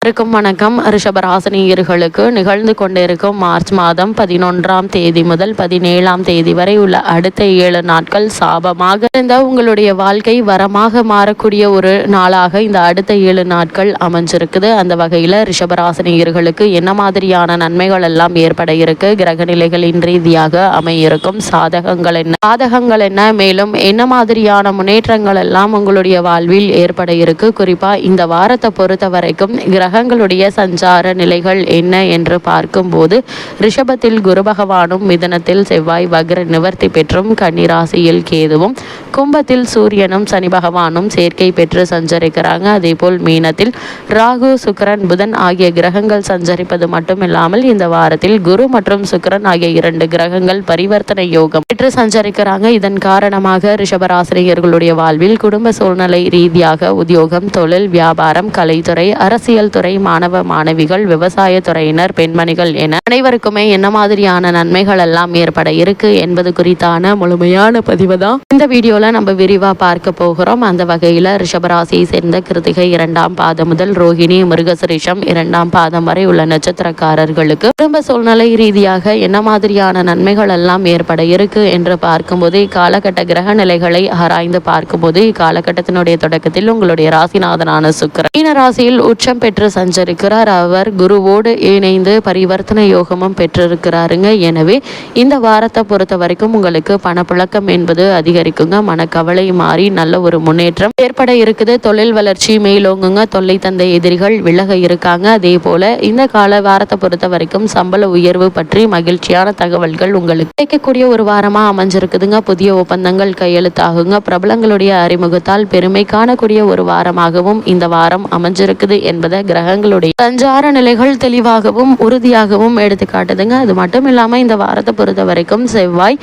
வணக்கம். ரிஷபராசினியர்களுக்கு நிகழ்ந்து கொண்டிருக்கும் மார்ச் மாதம் 11ஆம் தேதி முதல் 17ஆம் தேதி வரை உள்ள அடுத்த 7 நாட்கள் சாபமாக இருந்த உங்களுடைய வாழ்க்கை வரமாக மாறக்கூடிய ஒரு நாளாக இந்த அடுத்த 7 நாட்கள் அமைஞ்சிருக்குது. அந்த வகையில் ரிஷபராசினியர்களுக்கு என்ன மாதிரியான நன்மைகள் எல்லாம் ஏற்பட இருக்கு, கிரக நிலைகளின் ரீதியாக அமையிருக்கும் சாதகங்கள் என்ன, மேலும் என்ன மாதிரியான முன்னேற்றங்கள் எல்லாம் உங்களுடைய வாழ்வில் ஏற்பட இருக்கு. குறிப்பா இந்த வாரத்தை பொறுத்த வரைக்கும் கிரகங்களுடைய சஞ்சார நிலைகள் என்ன என்று பார்க்கும்போது ரிஷபத்தில் குரு பகவானும், மிதனத்தில் செவ்வாய் வக்ர நிவர்த்தி பெற்றும், கன்னிராசியில் கேதுவும், கும்பத்தில் சூரியனும் சனி பகவானும் சேர்க்கை பெற்று சஞ்சரிக்கிறாங்க. அதேபோல் மீனத்தில் ராகு, சுக்கிரன், புதன் ஆகிய கிரகங்கள் சஞ்சரிப்பது மட்டுமில்லாமல் இந்த வாரத்தில் குரு மற்றும் சுக்கிரன் ஆகிய 2 கிரகங்கள் பரிவர்த்தனை யோகம் பெற்று சஞ்சரிக்கிறாங்க. இதன் காரணமாக ரிஷபராசினியர்களுடைய வாழ்வில் குடும்ப சூழ்நிலை ரீதியாக உத்தியோகம், தொழில், வியாபாரம், கலைத்துறை, அரசியல் துறை, மாணவ மாணவிகள், விவசாய துறையினர், பெண்மணிகள் என அனைவருக்குமே என்ன மாதிரியான நன்மைகள் எல்லாம் ஏற்பட இருக்கு என்பது குறித்தான முழுமையான பதிவு தான் இந்த வீடியோல நம்ம விரிவா பார்க்க போகிறோம். அந்த வகையில ரிஷபராசியை சேர்ந்த கிருத்திகை 2ஆம் பாதம் முதல் ரோஹிணி, மிருகசிரிஷம் 2ஆம் பாதம் வரை உள்ள நட்சத்திரக்காரர்களுக்கு குடும்ப சூழ்நிலை ரீதியாக என்ன மாதிரியான நன்மைகள் எல்லாம் ஏற்பட இருக்கு என்று பார்க்கும்போது இக்காலகட்ட கிரக நிலைகளை ஆராய்ந்து பார்க்கும்போது இக்காலகட்டத்தினுடைய தொடக்கத்தில் உங்களுடைய ராசிநாதனான சுக்கிரன் மீன ராசியில் உச்சம் பெற்று சஞ்சரிக்கிறார். அவர் குருவோடு இணைந்து பரிவர்த்தனை யோகமும் பெற்றிருக்கிறாருங்க. எனவே இந்த வாரத்தை பொறுத்த வரைக்கும் உங்களுக்கு பணப்புழக்கம் என்பது அதிகரிக்குங்க. மனக்கவலை மாறி நல்ல ஒரு முன்னேற்றம் ஏற்பட இருக்குது. தொழில் வளர்ச்சி மேலோங்குங்க. தொல்லை தந்தை எதிரிகள் விலக இருக்காங்க. அதே போல இந்த கால வாரத்தை பொறுத்த வரைக்கும் சம்பள உயர்வு பற்றி மகிழ்ச்சியான தகவல்கள் உங்களுக்கு கிடைக்கக்கூடிய ஒரு வாரமா அமைஞ்சிருக்குதுங்க. புதிய ஒப்பந்தங்கள் கையெழுத்தாகுங்க. பிரபலங்களுடைய அறிமுகத்தால் பெருமை காணக்கூடிய ஒரு வாரமாகவும் இந்த வாரம் அமைஞ்சிருக்குது என்பதை கிரகங்களுடைய சஞ்சார நிலைகள் தெளிவாகவும் உறுதியாகவும் எடுத்து காட்டுதுங்க. அது மட்டும் இல்லாம இந்த வாரத்தை பொறுத்த வரைக்கும் செவ்வாய்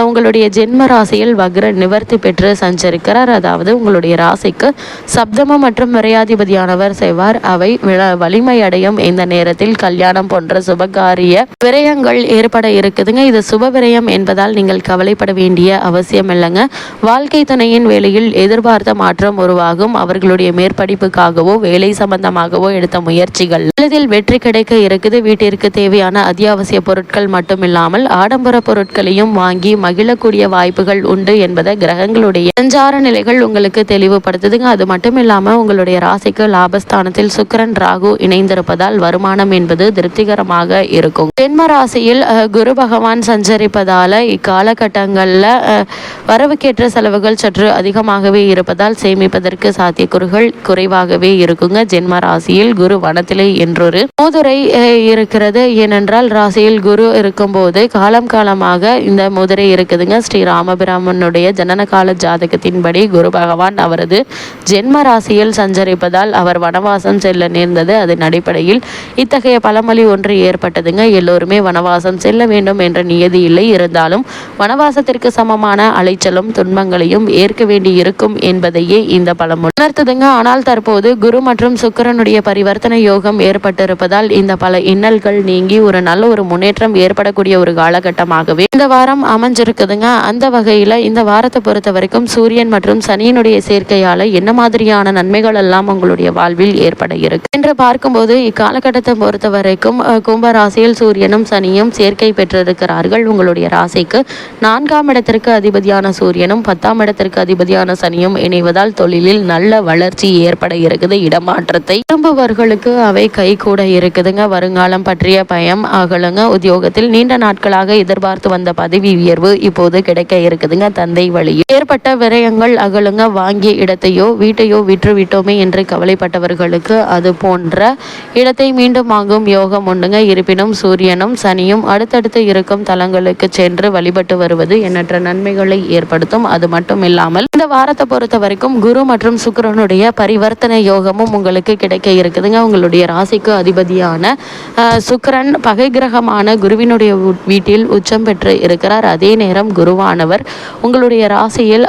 உங்களுடைய ஜென்ம ராசியில் வக்ர நிவர்த்தி பெற்று சஞ்சரிக்கிறார். அதாவது உங்களுடைய ராசிக்கு சப்தம மற்றும் விரையாதிபதியானவர் செவ்வார். அவை வலிமை அடையும் இந்த நேரத்தில் கல்யாணம் போன்ற சுபகாரிய விரயங்கள் ஏற்பட இருக்குதுங்க. இது சுப விரயம் என்பதால் நீங்கள் கவலைப்பட வேண்டிய அவசியம் இல்லைங்க. வாழ்க்கை துணையின் வேலையில் எதிர்பார்த்த மாற்றம் உருவாகும். அவர்களுடைய மேற்படிப்புக்காகவோ வேலை சம்பந்தமாகவோ எடுத்த முயற்சிகள் எளிதில் வெற்றி கிடைக்க இருக்குது. வீட்டிற்கு தேவையான அத்தியாவசிய பொருட்கள் மட்டுமில்லாமல் ஆடம்பர பொருட்களையும் வாங்கி மகிழக்கூடிய வாய்ப்புகள் உண்டு என்பதை கிரகங்களுடைய சஞ்சார நிலைகள் உங்களுக்கு தெளிவுபடுத்துதுங்க. அது மட்டும் இல்லாம உங்களுடைய ராசிக்கு லாபஸ்தானத்தில் சுக்கிரன், ராகு இணைந்திருப்பதால் வருமானம் என்பது திருப்திகரமாக இருக்கும். ஜென்ம ராசியில் குரு பகவான் சஞ்சரிப்பதால இக்காலகட்டங்கள்ல வரவுக்கேற்ற செலவுகள் சற்று அதிகமாகவே இருப்பதால் சேமிப்பதற்கு சாத்தியக்கூறுகள் குறைவாகவே இருக்குங்க. ஜென்ம ராசியில் குரு வனத்திலே என்றொரு மோதுரை இருக்கிறது. ஏனென்றால் ராசியில் குரு இருக்கும் போது காலமாக இந்த மோதுரை இருக்குதுங்க. ஸ்ரீ ராமபிராமனுடைய ஜனன கால ஜாதகத்தின்படி குரு பகவான் அவரது ஜென்ம ராசியில் சஞ்சரிப்பதால் அவர் வனவாசம் செல்ல நேர்ந்தது. அதன் அடிப்படையில் இத்தகைய பழமொழி ஒன்று ஏற்பட்டதுங்க. எல்லோருமே வனவாசம் செல்ல வேண்டும் என்ற நியதி இல்லை. இருந்தாலும் வனவாசத்திற்கு சமமான அலைச்சலும் துன்பங்களையும் ஏற்க வேண்டி இருக்கும் என்பதையே இந்த பழமொழி உணர்த்துதுங்க. ஆனால் தற்போது குரு மற்றும் சுக்கிரனுடைய பரிவர்த்தனை யோகம் ஏற்பட்டிருப்பதால் இந்த பல இன்னல்கள் நீங்கி ஒரு நல்ல ஒரு முன்னேற்றம் ஏற்படக்கூடிய ஒரு காலகட்டமாகவே இந்த வாரம் அமைஞ்சிருக்குதுங்க. அந்த வகையில இந்த வாரத்தை பொறுத்த வரைக்கும் சூரியன் மற்றும் சனியினுடைய சேர்க்கையால என்ன மாதிரியான நன்மைகள் எல்லாம் உங்களுடைய வாழ்வில் ஏற்பட இருக்கு என்று பார்க்கும்போது இக்காலகட்டத்தை பொறுத்த வரைக்கும் கும்ப ராசியில் சூரியனும் சனியும் சேர்க்கை பெற்றிருக்கிறார்கள். உங்களுடைய ராசிக்கு 4ஆம் இடத்திற்கு அதிபதியான சூரியனும் 10ஆம் இடத்திற்கு அதிபதியான சனியும் இணைவதால் தொழிலில் நல்ல வளர்ச்சி ஏற்பட இருக்குது. இடமாற்றத்தை விரும்புவர்களுக்கு அவை கை கூட இருக்குதுங்க. வருங்காலம் பற்றிய பயம் அகலுங்க. உத்தியோகத்தில் நீண்ட நாட்களாக எதிர்பார்த்து வந்த பதவி உயர்வு இப்போது கிடைக்க இருக்குதுங்க. தந்தை வழியில் ஏற்பட்ட விரயங்கள் அகலுங்க. வாங்கிய இடத்தையோ வீட்டையோ விற்று விட்டோமே என்று கவலைப்பட்டவர்களுக்கு அது போன்ற இடத்தை மீண்டும் வாங்கும் யோகம் உண்டுங்க. இருப்பினும் சூரியனும் சனியும் அடுத்தடுத்து இருக்கும் தலங்களுக்கு சென்று வழிபட்டு வருவது எண்ணற்ற நன்மைகளை ஏற்படுத்தும். அது மட்டும் இல்லாமல் இந்த வாரத்தை பொறுத்த வரைக்கும் குரு மற்றும் சுக்கிரனுடைய பரிவர்த்தனை யோகமும் உங்களுக்கு கிடைக்க இருக்குதுங்க. உங்களுடைய ராசிக்கு அதிபதியான சுக்கிரன் பகை கிரகமான குருவினுடைய வீட்டில் உச்சம் பெற்று இருக்கிறார். அதே நேரம் குருவானவர் உங்களுடைய ராசியில்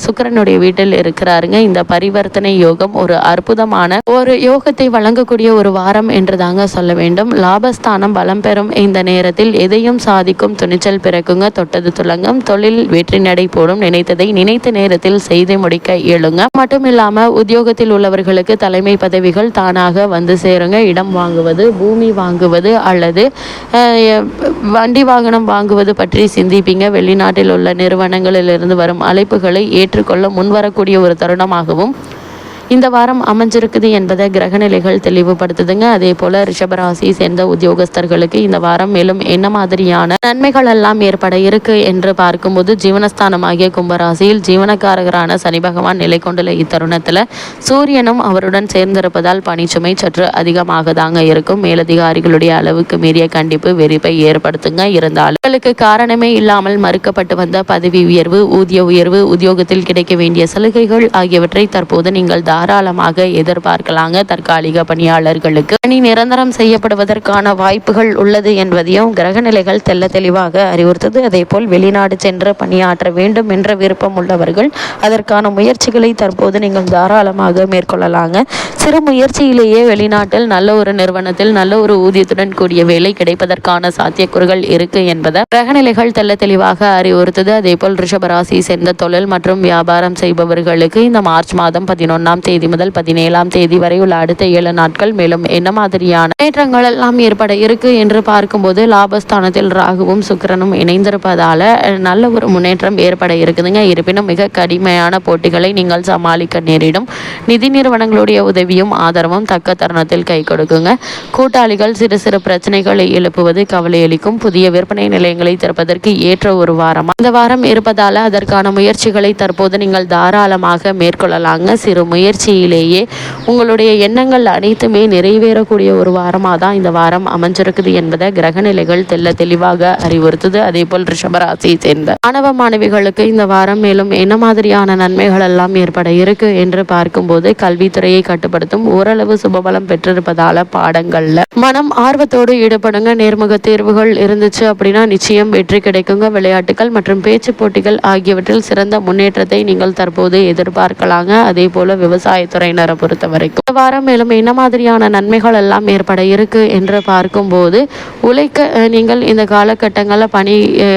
சுக்கிரனுடைய வீட்டில் இருக்கிறாருங்க. இந்த பரிவர்த்தனை யோகம் ஒரு அற்புதமான ஒரு யோகத்தை வழங்கக்கூடிய ஒரு வாரம் என்று தாங்க சொல்ல வேண்டும். லாபஸ்தானம் பலம் பெறும் இந்த நேரத்தில் எதையும் சாதிக்கும் துணிச்சல் பிறக்குங்க. தொட்டது துலங்கும். தொழில் வெற்றி நடை போடும். நினைத்ததை நினைத்த நேரத்தில் செய்து முடிக்க இயலுங்க. மட்டும் இல்லாம உத்தியோகத்தில் உள்ளவர்களுக்கு தலைமை பதவிகள் தானாக நிச்சயமாக வந்து சேருங்க. இடம் வாங்குவது, பூமி வாங்குவது அல்லது வண்டி வாகனம் வாங்குவது பற்றி சிந்திப்பீங்க. வெளிநாட்டில் உள்ள நிறுவனங்களிலிருந்து வரும் அழைப்புகளை ஏற்றுக்கொள்ள முன்வரக்கூடிய ஒரு தருணமாகவும் இந்த வாரம் அமைஞ்சிருக்குது என்பதை கிரகநிலைகள் தெளிவுபடுத்துதுங்க. அதே போல ரிஷபராசி சேர்ந்த உத்தியோகஸ்தர்களுக்கு இந்த வாரம் மேலும் என்ன மாதிரியான நன்மைகள் எல்லாம் ஏற்பட இருக்கு என்று பார்க்கும்போது, ஜீவனஸ்தானமாகிய கும்பராசியில் ஜீவனக்காரகரான சனி பகவான் நிலை கொண்டுள்ள இத்தருணத்துல சூரியனும் அவருடன் சேர்ந்திருப்பதால் பணிச்சுமை சற்று அதிகமாக தாங்க இருக்கும். மேலதிகாரிகளுடைய அளவுக்கு மீறிய கண்டிப்பு வெறுப்பை ஏற்படுத்துங்க. இருந்தாலும் உங்களுக்கு காரணமே இல்லாமல் மறுக்கப்பட்டு வந்த பதவி உயர்வு, ஊதிய உயர்வு, உத்தியோகத்தில் கிடைக்க வேண்டிய சலுகைகள் ஆகியவற்றை தற்போது நீங்கள் தாராளமாக எதிர்பார்க்கலாங்க. தற்காலிக பணியாளர்களுக்கு பணி நிரந்தரம் செய்யப்படுவதற்கான வாய்ப்புகள் உள்ளது என்பதையும் கிரகநிலைகள் தெல்ல தெளிவாக அறிவுறுத்தது. அதேபோல் வெளிநாடு சென்று பணியாற்ற வேண்டும் என்ற விருப்பம் உள்ளவர்கள் அதற்கான முயற்சிகளை தற்போது நீங்கள் தாராளமாக மேற்கொள்ளலாங்க. சிறு முயற்சியிலேயே வெளிநாட்டில் நல்ல ஒரு நிறுவனத்தில் நல்ல ஒரு ஊதியத்துடன் கூடிய வேலை கிடைப்பதற்கான சாத்தியக்கூறுகள் இருக்கு என்பதை கிரகநிலைகள் தெல்ல தெளிவாக அறிவுறுத்தது. அதேபோல் ரிஷபராசி சேர்ந்த தொழில் மற்றும் வியாபாரம் செய்பவர்களுக்கு இந்த மார்ச் மாதம் 11ஆம் தேதி முதல் 17ஆம் தேதி வரை உள்ள அடுத்த 7 நாட்கள் மேலும் என்ன மாதிரியான முன்னேற்றங்கள் எல்லாம் ஏற்பட இருக்கு என்று பார்க்கும்போது, லாபஸ்தானத்தில் ராகுவும் சுக்கிரனும் இணைந்திருப்பதால நல்ல ஒரு முன்னேற்றம் ஏற்பட இருக்குதுங்க. இருப்பினும் மிக கடுமையான போட்டிகளை நீங்கள் சமாளிக்க நேரிடும். நிதி நிறுவனங்களுடைய உதவியும் ஆதரவும் தக்க தருணத்தில் கை கொடுக்குங்க. கூட்டாளிகள் சிறு சிறு பிரச்சனைகளை எழுப்புவது கவலையளிக்கும். புதிய விற்பனை நிலையங்களை திறப்பதற்கு ஏற்ற ஒரு வாரமாக இந்த வாரம் இருப்பதால அதற்கான முயற்சிகளை தற்போது நீங்கள் தாராளமாக மேற்கொள்ளலாங்க. சிறு முயற்சியிலேயே உங்களுடைய எண்ணங்கள் அனைத்துமே நிறைவேறக்கூடிய ஒரு வாரமாக தான் இந்த வாரம் அமைஞ்சிருக்குது என்பதை கிரகநிலைகள் தெல்ல தெளிவாக அறிவுறுத்துது. அதே போல் ரிஷபராசியை சேர்ந்த மாணவ மாணவிகளுக்கு இந்த வாரம் மேலும் என்ன மாதிரியான நன்மைகள் எல்லாம் ஏற்பட இருக்கு என்று பார்க்கும்போது, கல்வித்துறையை கட்டுப்படுத்தும் ஓரளவு சுபபலம் பெற்றிருப்பதால பாடங்கள்ல மனம் ஆர்வத்தோடு ஈடுபடுங்க. நேர்முக தேர்வுகள் இருந்துச்சு அப்படின்னா நிச்சயம் வெற்றி கிடைக்குங்க. விளையாட்டுகள் மற்றும் பேச்சு போட்டிகள் ஆகியவற்றில் சிறந்த முன்னேற்றத்தை நீங்கள் தற்போது எதிர்பார்க்கலாங்க. அதே போல விவசாயத்துறையினரை பொறுத்த வரைக்கும் இந்த வாரம் மேலும் என்ன மாதிரியான நன்மைகள் எல்லாம் ஏற்பட இருக்கு என்று பார்க்கும்போது, உழைக்க நீங்கள் இந்த காலகட்டங்களில்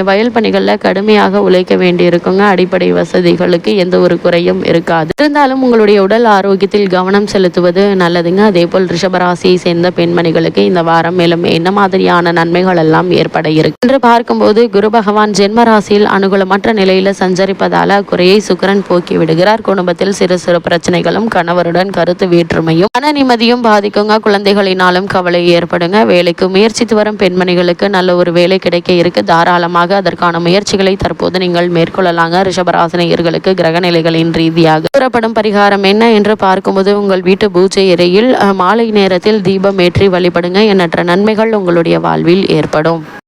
வயல் பணிகளில் கடுமையாக உழைக்க வேண்டி இருக்குங்க. அடிப்படை வசதிகளுக்கு எந்த ஒரு குறையும் இருக்காது. இருந்தாலும் உங்களுடைய உடல் ஆரோக்கியத்தில் கவனம் செலுத்துவது நல்லதுங்க. அதே போல் ரிஷபராசியை சேர்ந்த பெண்மணிகளுக்கு இந்த வாரம் மேலும் என்ன மாதிரியான நன்மைகள் எல்லாம் ஏற்பட இருக்கு என்று பார்க்கும்போது, குரு பகவான் ஜென்ம ராசியில் அனுகூலமற்ற நிலையில சஞ்சரிப்பதால குறையை சுக்கிரன் போக்கி விடுகிறார். குடும்பத்தில் சிறு சிறு பிரச்சனைகளும் கணவருடன் கருத்து வேற்றுமையும் மன நிம்மதியும் பாதிக்குங்க. குழந்தைகளினாலும் கவலை ஏற்படுங்க. வேலைக்கு முயற்சித்து வரும் பெண்மணிகளுக்கு நல்ல ஒரு வேலை கிடைக்க இருக்கு. தாராளமாக அதற்கான முயற்சிகளை தற்போது நீங்கள் மேற்கொள்ளலாங்க. ரிஷபராசினியர்களுக்கு கிரகநிலைகளின் ரீதியாக கூறப்படும் பரிகாரம் என்ன என்று பார்க்கும்போது, உங்கள் வீட்டு பூஜை அறையில் மாலை நேரத்தில் தீபம் ஏற்றி வழிபடுங்க. எண்ணற்ற நன்மைகள் உங்களுடைய வாழ்வில் ஏற்படும்.